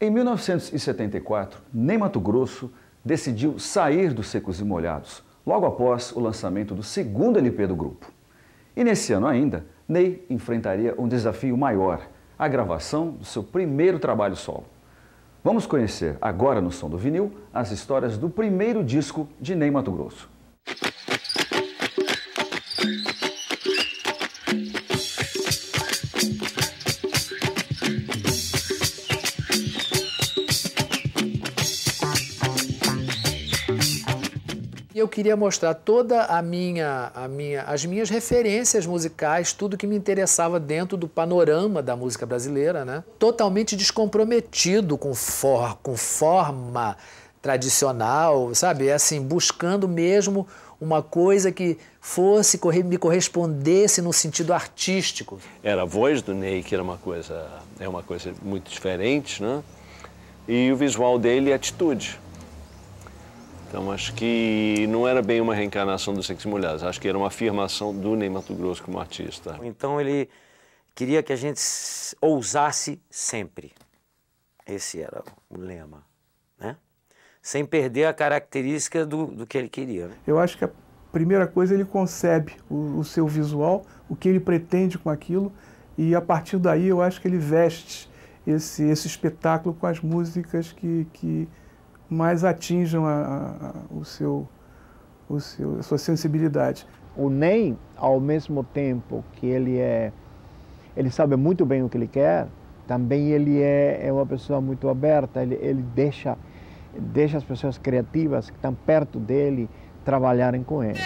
Em 1974, Ney Matogrosso decidiu sair dos Secos e Molhados, logo após o lançamento do segundo LP do grupo. E nesse ano ainda, Ney enfrentaria um desafio maior, a gravação do seu primeiro trabalho solo. Vamos conhecer agora no Som do Vinil as histórias do primeiro disco de Ney Matogrosso. Eu queria mostrar toda as minhas referências musicais, tudo que me interessava dentro do panorama da música brasileira, né? Totalmente descomprometido com forma tradicional, sabe? Assim, buscando mesmo uma coisa que me correspondesse no sentido artístico. Era a voz do Ney, que era uma coisa muito diferente, né? E o visual dele e a atitude. Então, acho que não era bem uma reencarnação dos Secos e Molhados, acho que era uma afirmação do Ney Matogrosso como artista. Então, ele queria que a gente ousasse sempre. Esse era o lema, né? Sem perder a característica do que ele queria. Né? Eu acho que a primeira coisa, ele concebe o seu visual, o que ele pretende com aquilo, e a partir daí eu acho que ele veste esse espetáculo com as músicas que mais atinjam a sua sensibilidade. O Ney, ao mesmo tempo que ele sabe muito bem o que ele quer, também ele é uma pessoa muito aberta, ele deixa as pessoas criativas que estão perto dele trabalharem com ele.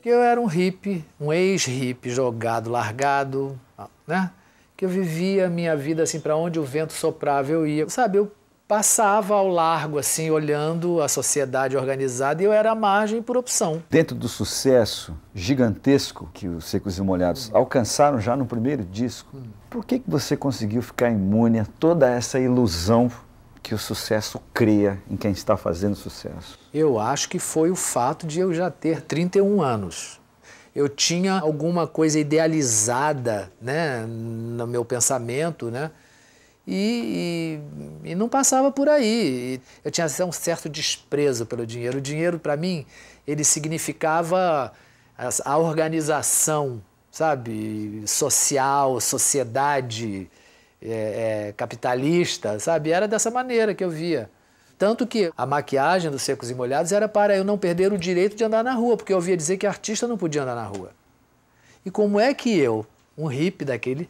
Eu era um hippie, um ex-hippie jogado, largado, né? Que eu vivia a minha vida assim, para onde o vento soprava eu ia. Sabe, eu passava ao largo assim, olhando a sociedade organizada e eu era à margem por opção. Dentro do sucesso gigantesco que os Secos e Molhados alcançaram já no primeiro disco, por que você conseguiu ficar imune a toda essa ilusão que o sucesso cria em quem está fazendo sucesso? Eu acho que foi o fato de eu já ter 31 anos. Eu tinha alguma coisa idealizada, né, no meu pensamento, né, e não passava por aí. Eu tinha um certo desprezo pelo dinheiro. O dinheiro, para mim, ele significava a organização, sabe, social, sociedade, capitalista, sabe? Era dessa maneira que eu via. Tanto que a maquiagem dos Secos e Molhados era para eu não perder o direito de andar na rua, porque eu ouvia dizer que artista não podia andar na rua. E como é que eu, um hippie daquele,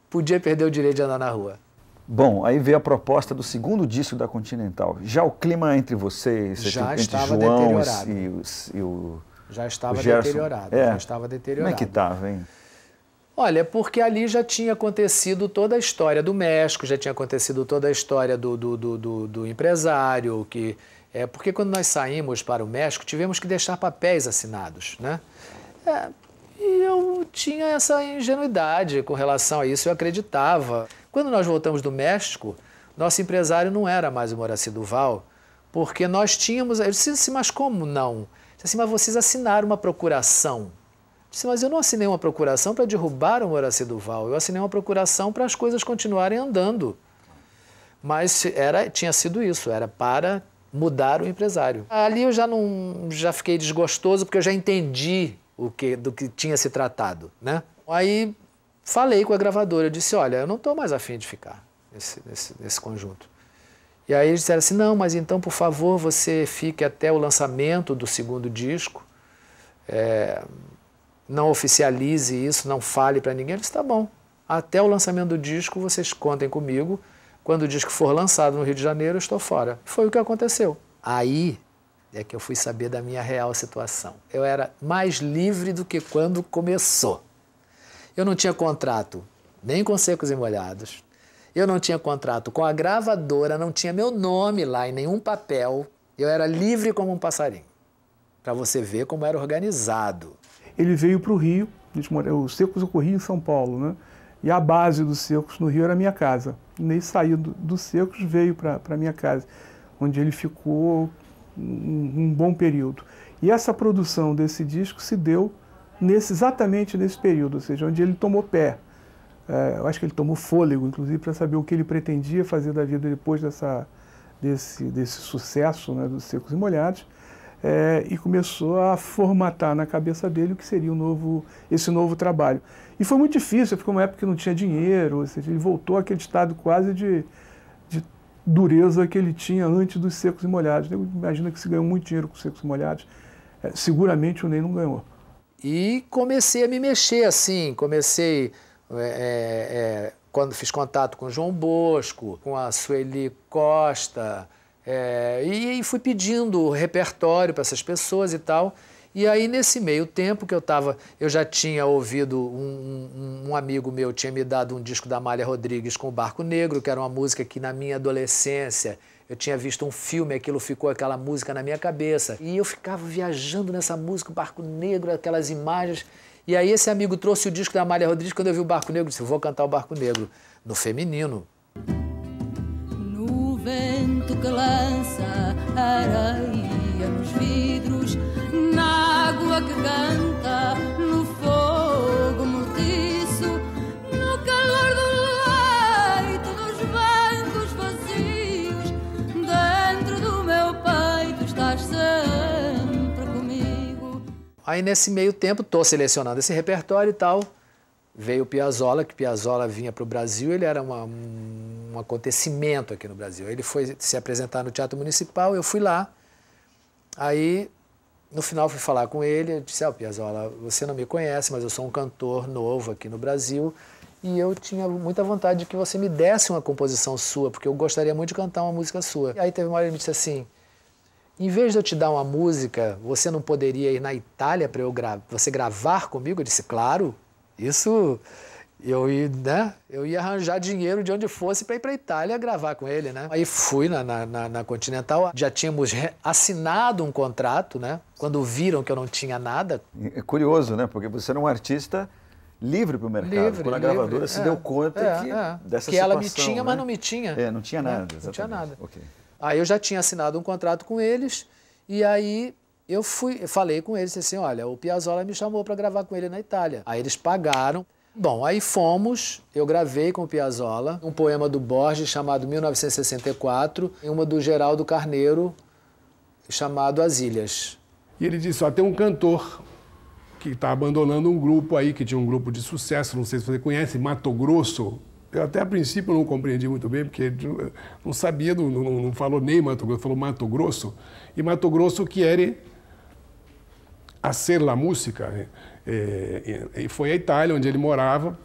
podia perder o direito de andar na rua? Bom, aí veio a proposta do segundo disco da Continental. Já o clima entre vocês, já entre estava João deteriorado. e o já estava Gerson. deteriorado. Já estava deteriorado. Como é que estava, hein? Olha, porque ali já tinha acontecido toda a história do México, já tinha acontecido toda a história do empresário, porque quando nós saímos para o México, tivemos que deixar papéis assinados, né? E eu tinha essa ingenuidade com relação a isso, eu acreditava. Quando nós voltamos do México, nosso empresário não era mais o Moraci Duval, porque nós tínhamos... Eu disse assim, mas como não? Eu disse assim, mas vocês assinaram uma procuração. Disse, mas eu não assinei uma procuração para derrubar o Moraci Duval, eu assinei uma procuração para as coisas continuarem andando. Mas tinha sido isso, era para mudar o empresário. Ali eu já fiquei desgostoso, porque eu já entendi do que tinha se tratado, né? Aí falei com a gravadora, eu disse, olha, eu não estou mais afim de ficar nesse conjunto. E aí eles disseram assim, não, mas então, por favor, você fique até o lançamento do segundo disco, não oficialize isso, não fale para ninguém. Eu disse, tá bom, até o lançamento do disco vocês contem comigo, quando o disco for lançado no Rio de Janeiro eu estou fora. Foi o que aconteceu. Aí é que eu fui saber da minha real situação. Eu era mais livre do que quando começou. Eu não tinha contrato nem com Secos e Molhados, eu não tinha contrato com a gravadora, não tinha meu nome lá em nenhum papel, eu era livre como um passarinho, para você ver como era organizado. Ele veio para o Rio, os Secos ocorriam em São Paulo, né? E a base do Secos no Rio era a minha casa. O Ney saiu do Secos, veio para a minha casa, onde ele ficou um bom período. E essa produção desse disco se deu exatamente nesse período, ou seja, onde ele tomou pé. Eu acho que ele tomou fôlego, inclusive, para saber o que ele pretendia fazer da vida depois desse sucesso, né, dos Secos e Molhados, e começou a formatar na cabeça dele o que seria esse novo trabalho. E foi muito difícil, porque uma época que não tinha dinheiro, ou seja, ele voltou àquele estado quase de dureza que ele tinha antes dos Secos e Molhados. Eu imagino que se ganhou muito dinheiro com os Secos e Molhados, seguramente o Ney não ganhou. E comecei a me mexer assim, quando fiz contato com o João Bosco, com a Sueli Costa, e fui pedindo repertório para essas pessoas e tal. E aí, nesse meio tempo que eu já tinha ouvido, um amigo meu tinha me dado um disco da Amália Rodrigues com o Barco Negro, que era uma música que na minha adolescência eu tinha visto um filme, aquela música na minha cabeça. E eu ficava viajando nessa música, o Barco Negro, aquelas imagens. E aí esse amigo trouxe o disco da Amália Rodrigues, quando eu vi o Barco Negro, eu disse, eu vou cantar o Barco Negro, no feminino. No vento que lança areia nos vidros, na água que canta, no fogo mortiço, no calor do leito, dos bancos vazios, dentro do meu peito estás sempre comigo. Aí nesse meio tempo, estou selecionando esse repertório e tal, veio o Piazzolla, que Piazzolla vinha para o Brasil, ele era um acontecimento aqui no Brasil. Ele foi se apresentar no Teatro Municipal, eu fui lá, aí no final fui falar com ele, eu disse, Piazzolla, você não me conhece, mas eu sou um cantor novo aqui no Brasil e eu tinha muita vontade de que você me desse uma composição sua, porque eu gostaria muito de cantar uma música sua. E aí teve uma hora que ele me disse assim, em vez de eu te dar uma música, você não poderia ir na Itália para você gravar comigo? Eu disse, claro, isso... Eu ia arranjar dinheiro de onde fosse para ir para a Itália gravar com ele, né? Aí fui na Continental, já tínhamos assinado um contrato, né? Quando viram que eu não tinha nada. É curioso, né? Porque você era um artista livre para o mercado. Quando a gravadora se deu conta dessa que situação, ela me tinha, né? Mas não me tinha. Não tinha nada, exatamente. Não tinha nada. Okay. Aí eu já tinha assinado um contrato com eles e aí eu falei com eles assim, olha, o Piazzolla me chamou para gravar com ele na Itália. Aí eles pagaram. Bom, aí fomos, eu gravei com o Piazzolla um poema do Borges chamado 1964 e uma do Geraldo Carneiro chamado As Ilhas. E ele disse, tem um cantor que está abandonando um grupo aí, que tinha um grupo de sucesso, não sei se você conhece, Mato Grosso. Eu até a princípio não compreendi muito bem, porque não sabia, não falou nem Mato Grosso, falou Mato Grosso. E Mato Grosso que era Hacer la Música, né? E foi à Itália, onde ele morava,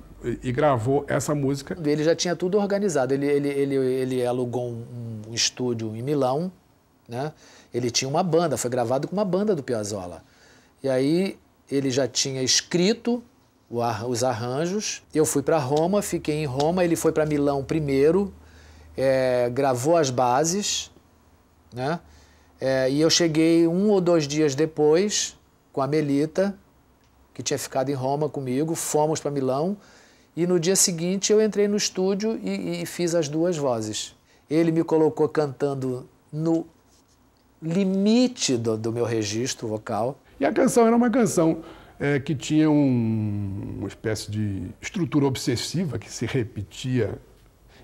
e gravou essa música. Ele já tinha tudo organizado. Ele alugou um estúdio em Milão, né? Ele tinha uma banda, foi gravado com uma banda do Piazzolla. E aí ele já tinha escrito os arranjos. Eu fui para Roma, fiquei em Roma, ele foi para Milão primeiro, gravou as bases, né? E eu cheguei 1 ou 2 dias depois com a Melita, que tinha ficado em Roma comigo, fomos para Milão e no dia seguinte eu entrei no estúdio e fiz as 2 vozes. Ele me colocou cantando no limite do meu registro vocal. E a canção era uma canção que tinha uma espécie de estrutura obsessiva que se repetia.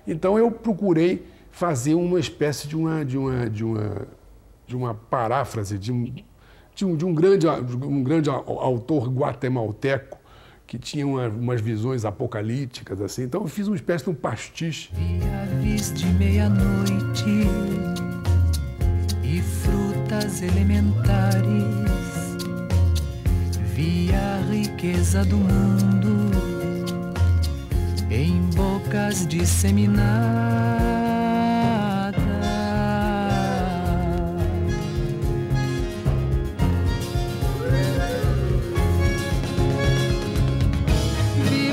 Então eu procurei fazer uma espécie de uma paráfrase, de um grande autor guatemalteco que tinha umas visões apocalípticas, assim. Então eu fiz uma espécie de um pastiche. Vi aves de meia-noite e frutas elementares, vi a riqueza do mundo em bocas disseminadas.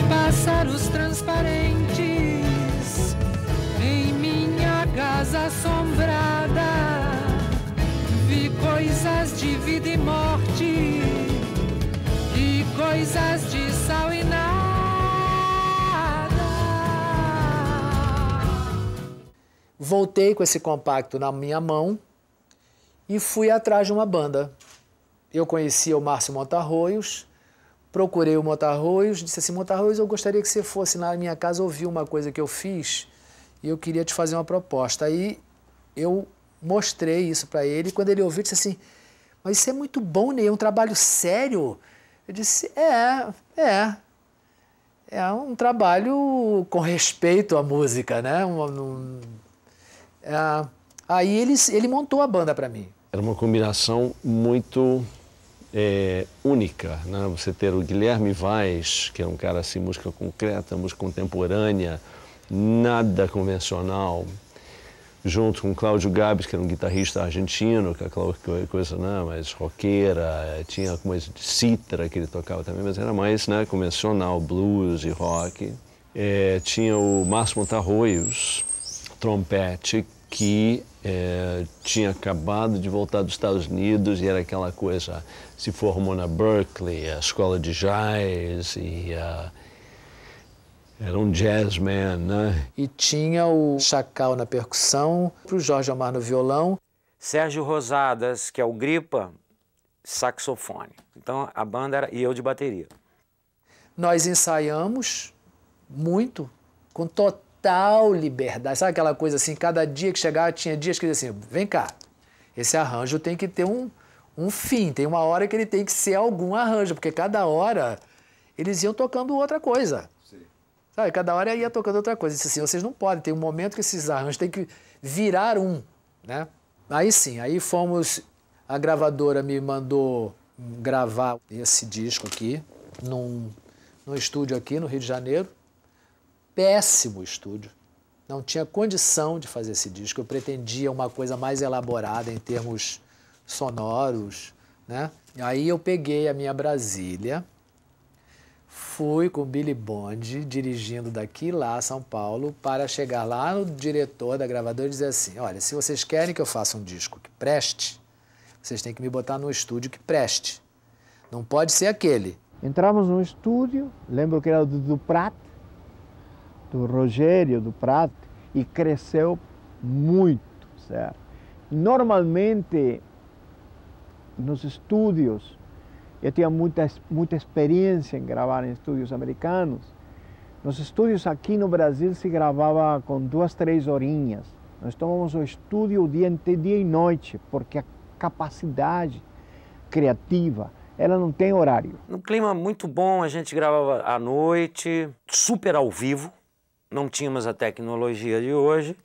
Pássaros transparentes em minha casa assombrada, vi coisas de vida e morte e coisas de sal e nada. voltei com esse compacto na minha mão e fui atrás de uma banda. Eu conhecia o Márcio Montarroios, procurei o Montarroios, disse assim, Montarroios, eu gostaria que você fosse na minha casa ouvir uma coisa que eu fiz e eu queria te fazer uma proposta. Aí eu mostrei isso para ele e quando ele ouviu, disse assim, mas isso é muito bom, Ney, é um trabalho sério. Eu disse, é um trabalho com respeito à música, né? Aí ele montou a banda para mim. Era uma combinação muito única, né? Você ter o Guilherme Vaz, que é um cara assim, música concreta, música contemporânea, nada convencional, junto com o Cláudio Gabis, que era um guitarrista argentino, que aquela coisa, né, mais roqueira, tinha coisa de cítara que ele tocava também, mas era mais, né, convencional, blues e rock. Tinha o Márcio Montarroios, trompete, que tinha acabado de voltar dos Estados Unidos e era aquela coisa, se formou na Berkeley, a escola de jazz, e era um jazzman, né? E tinha o Chacal na percussão, o Jorge Amar no violão. Sérgio Rosadas, que é o Gripa, saxofone. Então a banda era... e eu de bateria. Nós ensaiamos muito, com total liberdade. Sabe aquela coisa assim, cada dia que chegava, tinha dias que dizia assim, vem cá, esse arranjo tem que ter um fim, tem uma hora que ele tem que ser algum arranjo, porque cada hora eles iam tocando outra coisa. Sabe, cada hora ia tocando outra coisa. Disse assim, vocês não podem, tem um momento que esses arranjos têm que virar um, né? Aí sim, aí fomos, a gravadora me mandou gravar esse disco aqui, num estúdio aqui no Rio de Janeiro. Péssimo estúdio. Não tinha condição de fazer esse disco. Eu pretendia uma coisa mais elaborada em termos sonoros, né? Aí eu peguei a minha Brasília, fui com o Billy Bond, dirigindo daqui lá a São Paulo, para chegar lá no diretor da gravadora e dizer assim, olha, se vocês querem que eu faça um disco que preste, vocês têm que me botar num estúdio que preste. Não pode ser aquele. Entramos no estúdio, lembro que era do Prat, do Rogério do Prat, e cresceu muito, certo? Normalmente, nos estúdios, eu tinha muita experiência em gravar em estúdios americanos. Nos estúdios aqui no Brasil se gravava com 2, 3 horinhas. Nós tomamos o estúdio o dia e noite, porque a capacidade criativa, ela não tem horário. Num clima muito bom, a gente gravava à noite, super ao vivo. Não tínhamos a tecnologia de hoje.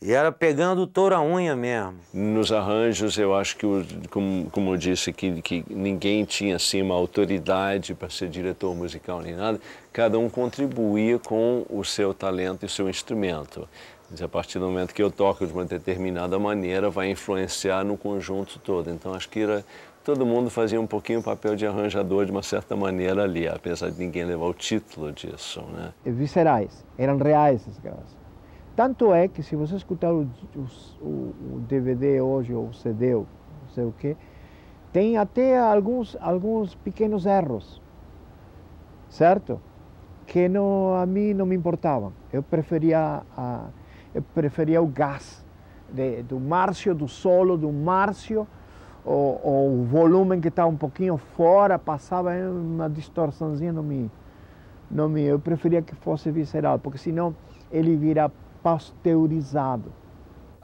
E era pegando toda a unha mesmo. Nos arranjos, eu acho que, como eu disse, que ninguém tinha assim, uma autoridade para ser diretor musical nem nada. Cada um contribuía com o seu talento e o seu instrumento. Mas a partir do momento que eu toco de uma determinada maneira, vai influenciar no conjunto todo. Então, acho que todo mundo fazia um pouquinho o papel de arranjador de uma certa maneira ali, apesar de ninguém levar o título disso, né? Viscerais, eram reais as gravações. Tanto é que se você escutar o DVD hoje, ou o CD, ou não sei o quê, tem até alguns pequenos erros, certo? Que a mim não me importavam. Eu preferia o gás do Márcio, do solo do Márcio, o volume que está um pouquinho fora, passava uma distorçãozinha, eu preferia que fosse visceral, porque senão ele vira pasteurizado.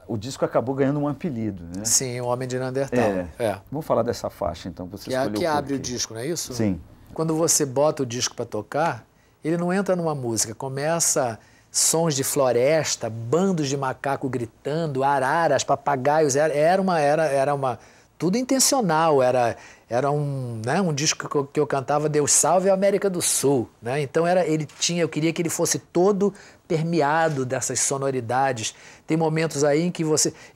O disco acabou ganhando um apelido, né? Sim, o Homem de Neandertal. Vamos falar dessa faixa, então. Você que abre o disco, não é isso? Sim. Quando você bota o disco para tocar, ele não entra numa música. Começa sons de floresta, bandos de macaco gritando, araras, papagaios. Era uma tudo intencional. Era um disco que eu cantava Deus Salve a América do Sul, né? Então eu queria que ele fosse todo permeado dessas sonoridades. Tem momentos aí em que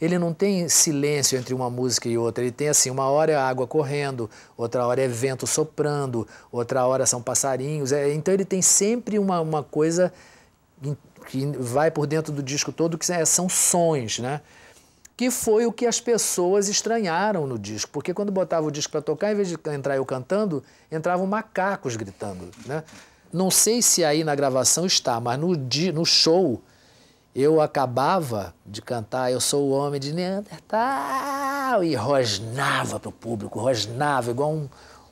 ele não tem silêncio entre uma música e outra, ele tem assim, uma hora é água correndo, outra hora é vento soprando, outra hora são passarinhos, então ele tem sempre uma coisa que vai por dentro do disco todo, que são sons, né? Que foi o que as pessoas estranharam no disco, porque quando botava o disco para tocar, em vez de entrar eu cantando, entravam macacos gritando, né? Não sei se aí na gravação está, mas no show eu acabava de cantar Eu Sou o Homem de Neandertal e rosnava pro público, rosnava igual um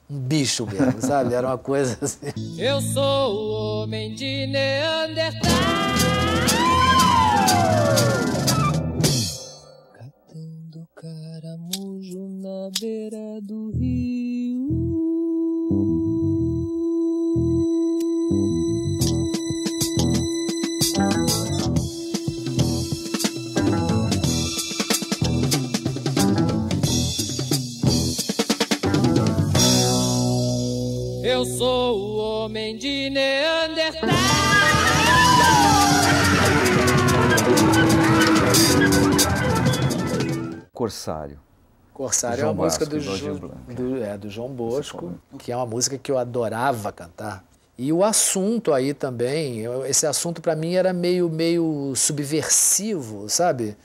bicho mesmo, sabe? Era uma coisa assim. Eu sou o homem de Neandertal. Catando caramujo na beira do rio. Eu sou o homem de Neandertal. Corsário. Corsário é uma música do João Bosco, que é uma música que eu adorava cantar. E o assunto aí também, esse assunto para mim era meio subversivo, sabe?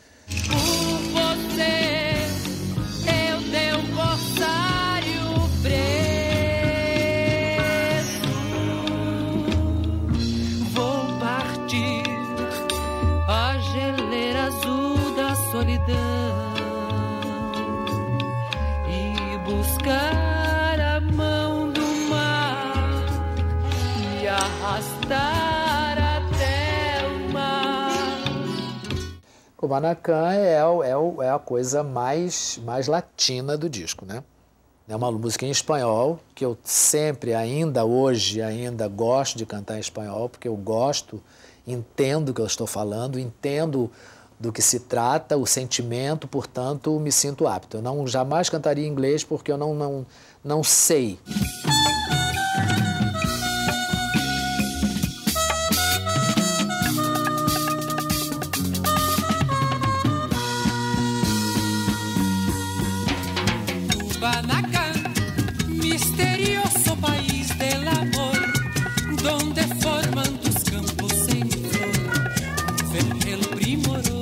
E buscar a mão do mar e arrastar até o mar. Kubanacan é a coisa mais latina do disco, né? É uma música em espanhol que eu sempre, hoje, gosto de cantar em espanhol, porque eu gosto, entendo o que eu estou falando, entendo do que se trata, o sentimento, portanto, me sinto apto. Eu jamais cantaria em inglês porque eu não sei. Kubanacan, misterioso país del amor, donde forman tus campos sem flor, vergel primoroso.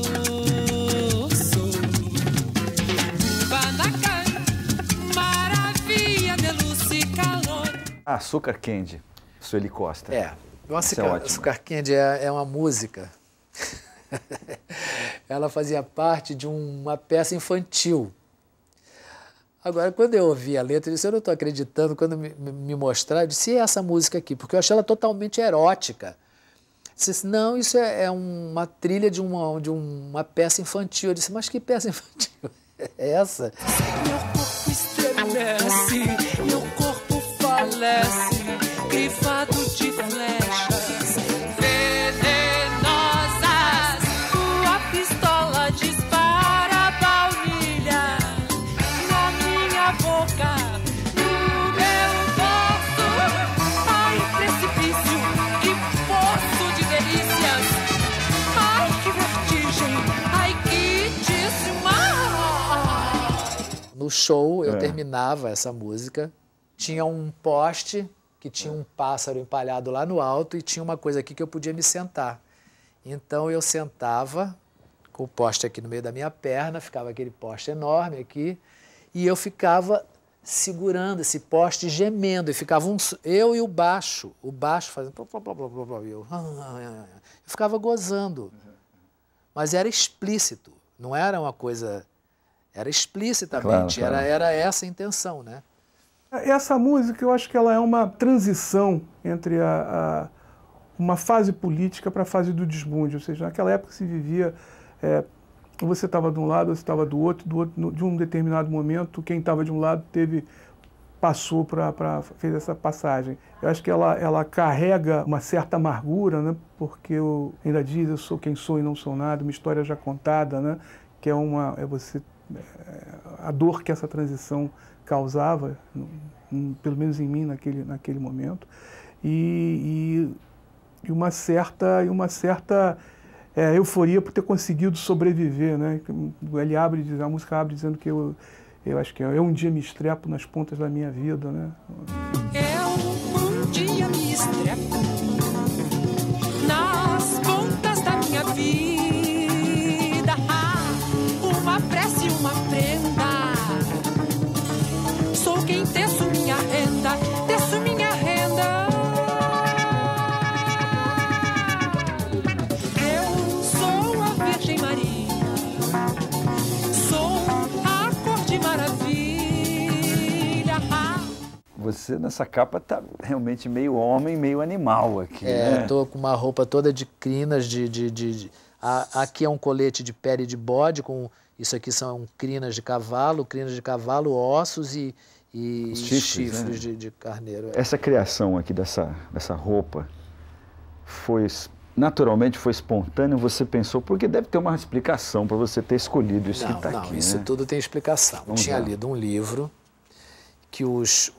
Açúcar Candy, Sueli Costa. Açúcar Candy é uma música. Ela fazia parte de uma peça infantil. Agora, quando eu ouvi a letra, eu disse, eu não estou acreditando. Quando me mostraram, eu disse, e essa música aqui? Porque eu achei ela totalmente erótica. Eu disse, não, isso é uma trilha de uma peça infantil. Eu disse, mas que peça infantil é essa? Meu corpo estremece, meu corpo falece, grifado de flechas venenosas. Tua pistola dispara baunilha na minha boca, no meu bolso. Ai, precipício, que poço de delícias. Ai, que vertigem, ai, que desmar. No show, eu terminava essa música. Tinha um poste que tinha um pássaro empalhado lá no alto e tinha uma coisa aqui que eu podia me sentar. Então eu sentava com o poste aqui no meio da minha perna, ficava aquele poste enorme aqui, e eu ficava segurando esse poste, gemendo, e ficava eu e o baixo fazendo... Eu ficava gozando. Mas era explícito, não era uma coisa... Era explicitamente, claro. Era essa a intenção, né? Essa música, eu acho que ela é uma transição entre uma fase política para a fase do desbunde. Ou seja, naquela época se vivia, você estava de um lado, você estava do outro, de um determinado momento, quem estava de um lado fez essa passagem. Eu acho que ela carrega uma certa amargura, né? Porque ainda diz, eu sou quem sou e não sou nada, uma história já contada, né? Que a dor que essa transição causava, pelo menos em mim naquele momento, e uma certa euforia por ter conseguido sobreviver, né? A música abre dizendo que eu acho que um dia me estrepo nas pontas da minha vida, né? Um dia me estrepo nas pontas da minha vida, uma prece, uma prenda. Sou quem teço minha renda, teço minha renda. Eu sou você nessa capa tá realmente meio homem, meio animal aqui, né? Eu tô com uma roupa toda de crinas, aqui é um colete de pele de bode, isso aqui são crinas de cavalo, ossos e chifres, né? de carneiro. Essa criação aqui dessa roupa naturalmente foi espontâneo, você pensou, porque deve ter uma explicação para você ter escolhido isso que está aqui. Não, isso tudo tem explicação. Eu tinha lido um livro que os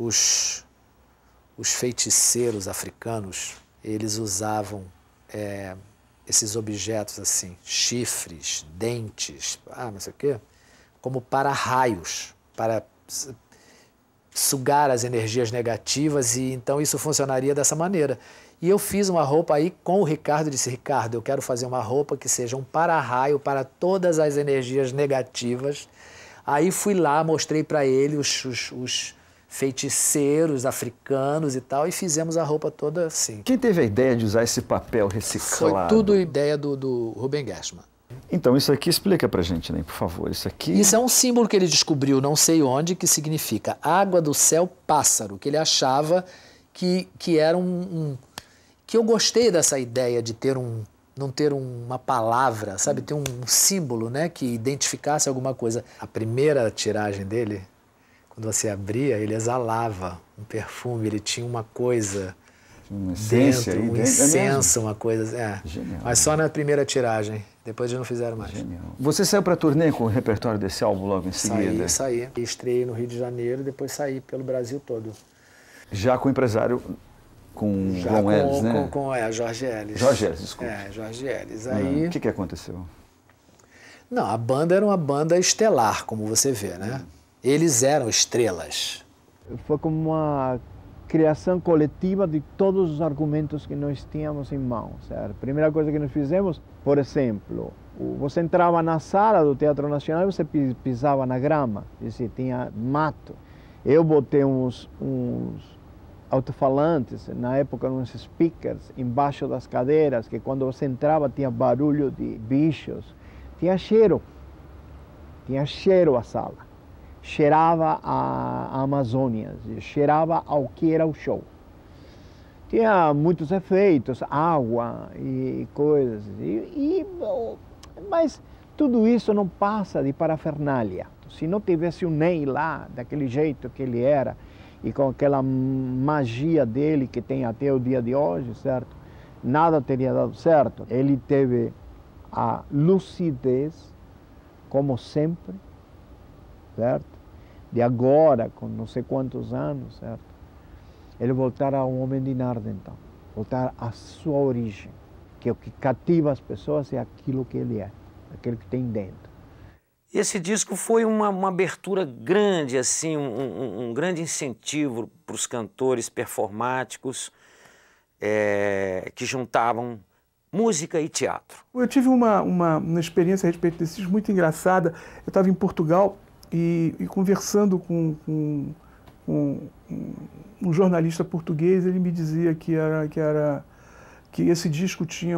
feiticeiros africanos, eles usavam esses objetos assim, chifres, dentes, não sei o quê, como para-raios, para sugar as energias negativas, e então isso funcionaria dessa maneira. E eu fiz uma roupa aí com o Ricardo, disse, Ricardo, eu quero fazer uma roupa que seja um para-raio para todas as energias negativas. Aí fui lá, mostrei para ele os feiticeiros africanos e tal, e fizemos a roupa toda assim. Quem teve a ideia de usar esse papel reciclado? Foi tudo ideia do Ruben Gershman. Então, isso aqui explica pra gente, né, por favor. Isso é um símbolo que ele descobriu, não sei onde, que significa água do céu pássaro, que ele achava que era que eu gostei dessa ideia de não ter uma palavra, sabe, ter um símbolo, né, que identificasse alguma coisa. A primeira tiragem dele, quando você abria, ele exalava um perfume, ele tinha uma coisa dentro, um incenso, uma coisa. Genial. Mas só na primeira tiragem, depois eles não fizeram mais. Genial. Você saiu para turnê com o repertório desse álbum logo em seguida? Saí. Estreiei no Rio de Janeiro, depois saí pelo Brasil todo. Já com o empresário, com João Ellis, né? Jorge Ellis. Jorge Ellis, desculpa. Jorge Ellis. Aí... O que aconteceu? Não, a banda era uma banda estelar, como você vê, né? Eles eram estrelas. Foi como uma criação coletiva de todos os argumentos que nós tínhamos em mãos. Certo? A primeira coisa que nós fizemos, por exemplo, você entrava na sala do Teatro Nacional e você pisava na grama, tinha mato. Eu botei uns alto-falantes, na época uns speakers, embaixo das cadeiras, que quando você entrava tinha barulho de bichos. Tinha cheiro a sala. Cheirava a Amazônia, cheirava ao que era o show. Tinha muitos efeitos, água e coisas. Mas tudo isso não passa de parafernália. Se não tivesse o Ney lá, daquele jeito que ele era, e com aquela magia dele que tem até o dia de hoje, certo? Nada teria dado certo. Ele teve a lucidez, como sempre, certo? De agora, com não sei quantos anos, certo? Ele voltar a um homem de Narda, então. Voltar à sua origem. Que o que cativa as pessoas é aquilo que ele é, aquilo que tem dentro. E esse disco foi uma abertura grande, assim, um grande incentivo para os cantores performáticos que juntavam música e teatro. Eu tive uma experiência a respeito desse disco muito engraçada. Eu estava em Portugal e conversando com um jornalista português, ele me dizia que esse disco tinha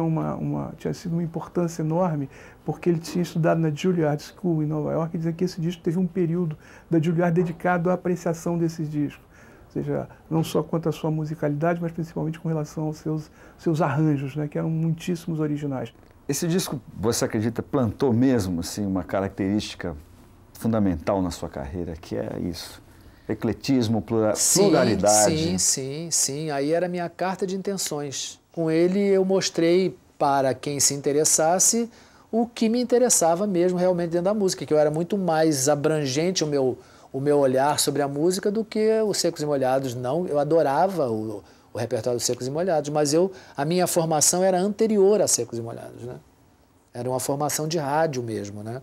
sido uma importância enorme, porque ele tinha estudado na Juilliard School em Nova York, e dizia que esse disco teve um período da Juilliard dedicado à apreciação desses discos. Ou seja, não só quanto à sua musicalidade, mas principalmente com relação aos seus arranjos, né, que eram muitíssimos originais. Esse disco, você acredita, plantou mesmo assim, uma característica fundamental na sua carreira, que é isso? Ecletismo, pluralidade. Sim. Aí era a minha carta de intenções. Com ele eu mostrei para quem se interessasse o que me interessava mesmo realmente dentro da música, que eu era muito mais abrangente o meu olhar sobre a música do que os Secos e Molhados. Não, eu adorava o repertório dos Secos e Molhados, mas a minha formação era anterior a Secos e Molhados, né? Era uma formação de rádio mesmo, né?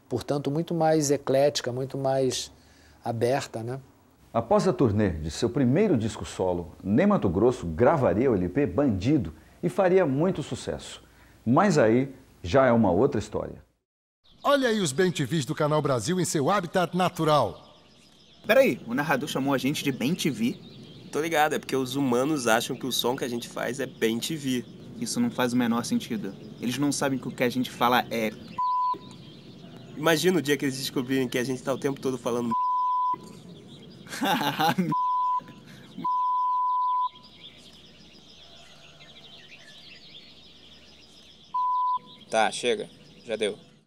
Portanto, muito mais eclética, muito mais aberta, né? Após a turnê de seu primeiro disco solo, Ney Matogrosso gravaria o LP Bandido e faria muito sucesso. Mas aí já é uma outra história. Olha aí os bem-TVs do Canal Brasil em seu habitat natural. Peraí, o narrador chamou a gente de bem-TV? Tô ligado, é porque os humanos acham que o som que a gente faz é bem-TV. Isso não faz o menor sentido. Eles não sabem que o que a gente fala é... Imagina o dia que eles descobrirem que a gente tá o tempo todo falando Tá, chega. Já deu.